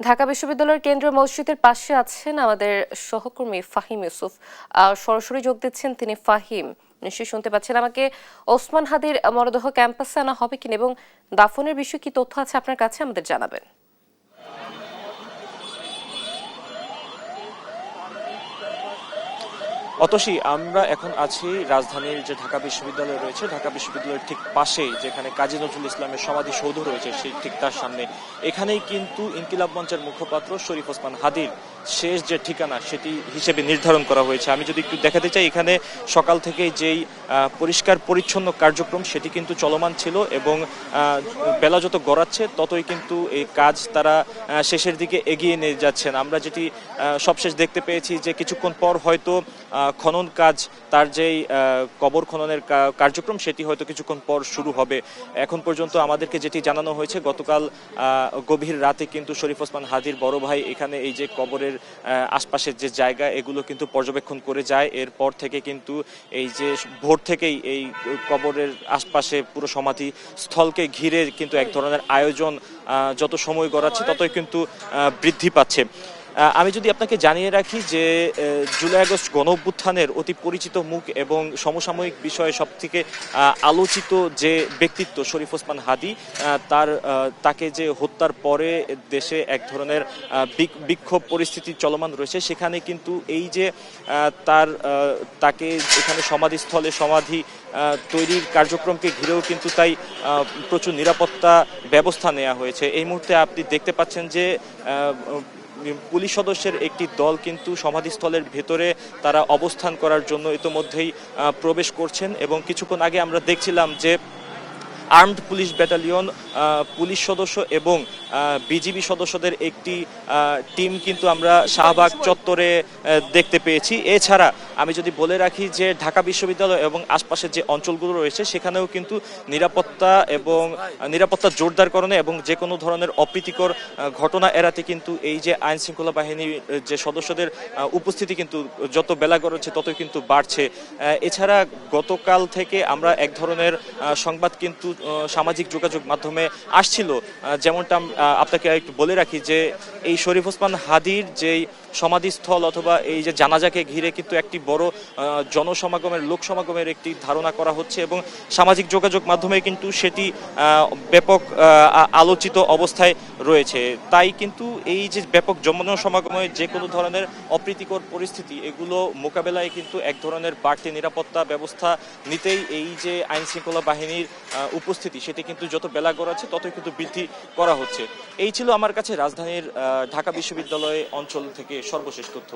ঢাকা বিশ্ববিদ্যালয়ের কেন্দ্রীয় মসজিদের পাশে আছেন আমাদের সহকর্মী ফাহিম ইউসুফ। সরাসরি যোগ দিচ্ছেন তিনি। ফাহিম, নিশ্চয়ই শুনতে পাচ্ছেন আমাকে। ওসমান হাদির মরদেহ ক্যাম্পাসে আনা হবে কিনা এবং দাফনের বিষয়ে কি তথ্য আছে আপনার কাছে আমাদের জানাবেন। অতসী, আমরা এখন আছি রাজধানীর যে ঢাকা বিশ্ববিদ্যালয় রয়েছে, ঢাকা বিশ্ববিদ্যালয়ের ঠিক পাশেই যেখানে কাজী নজরুল ইসলামের সমাধিসৌধ রয়েছে, সেই ঠিক তার সামনে। এখানেই কিন্তু ইনকিলাব মঞ্চের মুখপাত্র শরীফ ওসমান হাদির শেষ যে ঠিকানা সেটি হিসেবে নির্ধারণ করা হয়েছে। আমি যদি একটু দেখাতে চাই, এখানে সকাল থেকে যেই পরিষ্কার পরিচ্ছন্ন কার্যক্রম সেটি কিন্তু চলমান ছিল এবং বেলা যত গড়াচ্ছে ততই কিন্তু এই কাজ তারা শেষের দিকে এগিয়ে নিয়ে যাচ্ছেন। আমরা যেটি সবশেষ দেখতে পেয়েছি যে কিছুক্ষণ পর হয়তো খনন কাজ, তার যেই কবর খননের কার্যক্রম সেটি হয়তো কিছুক্ষণ পর শুরু হবে। এখন পর্যন্ত আমাদেরকে যেটি জানানো হয়েছে, গতকাল গভীর রাতে কিন্তু শরীফ ওসমান হাদির বড় ভাই এখানে এই যে কবরের আশপাশের যে জায়গা এগুলো কিন্তু পর্যবেক্ষণ করে যায়। এরপর থেকে কিন্তু এই যে ভোর থেকেই এই কবরের আশপাশে পুরো সমাধি স্থলকে ঘিরে কিন্তু এক ধরনের আয়োজন যত সময় গড়াচ্ছে ততই কিন্তু বৃদ্ধি পাচ্ছে। আমি যদি আপনাকে জানিয়ে রাখি যে জুলাই আগস্ট গণঅভ্যুত্থানের অতি পরিচিত মুখ এবং সমসাময়িক বিষয়ে সবথেকে আলোচিত যে ব্যক্তিত্ব শরীফ ওসমান হাদি, তাকে যে হত্যার পরে দেশে এক ধরনের বিক্ষোভ পরিস্থিতি চলমান রয়েছে, সেখানে কিন্তু এই যে তাকে এখানে সমাধিস্থলে সমাধি তৈরির কার্যক্রমকে ঘিরেও কিন্তু তাই প্রচুর নিরাপত্তা ব্যবস্থা নেওয়া হয়েছে। এই মুহূর্তে আপনি দেখতে পাচ্ছেন যে পুলিশ সদস্যের একটি দল কিন্তু সমাধিস্থলের ভেতরে তারা অবস্থান করার জন্য ইতোমধ্যেই প্রবেশ করছেন এবং কিছুক্ষণ আগে আমরা দেখছিলাম যে আর্মড পুলিশ ব্যাটালিয়ন, পুলিশ সদস্য এবং বিজিবি সদস্যদের একটি টিম কিন্তু আমরা শাহবাগ চত্বরে দেখতে পেয়েছি। এছাড়া আমি যদি বলে রাখি যে ঢাকা বিশ্ববিদ্যালয় এবং আশপাশের যে অঞ্চলগুলো রয়েছে সেখানেও কিন্তু নিরাপত্তা জোরদারকরণে এবং যে কোনো ধরনের অপ্রীতিকর ঘটনা এড়াতে কিন্তু এই যে আইন শৃঙ্খলা বাহিনীর যে সদস্যদের উপস্থিতি কিন্তু যত বেলা গড়াচ্ছে ততই কিন্তু বাড়ছে। এছাড়া গতকাল থেকে আমরা এক ধরনের সংবাদ কিন্তু সামাজিক যোগাযোগ মাধ্যমে আসছিল, যেমনটা আপনাকে একটু বলে রাখি যে এই শরীফ ওসমান হাদির যেই সমাধিস্থল অথবা এই যে জানাজাকে ঘিরে কিন্তু একটি বড় লোক সমাগমের একটি ধারণা করা হচ্ছে এবং সামাজিক যোগাযোগ মাধ্যমে কিন্তু সেটি ব্যাপক আলোচিত অবস্থায় রয়েছে। তাই কিন্তু এই যে ব্যাপক জনসমাগমে যে কোনো ধরনের অপ্রীতিকর পরিস্থিতি এগুলো মোকাবেলায় কিন্তু এক ধরনের বাড়তি নিরাপত্তা ব্যবস্থা নিতেই এই যে আইন শৃঙ্খলা বাহিনীর উপস্থিতি সেটি কিন্তু যত বেলা গড়াচ্ছে ততই কিন্তু বৃদ্ধি করা হচ্ছে। এই ছিল আমার কাছে রাজধানীর ঢাকা বিশ্ববিদ্যালয় অঞ্চল থেকে সর্বশেষ তথ্য।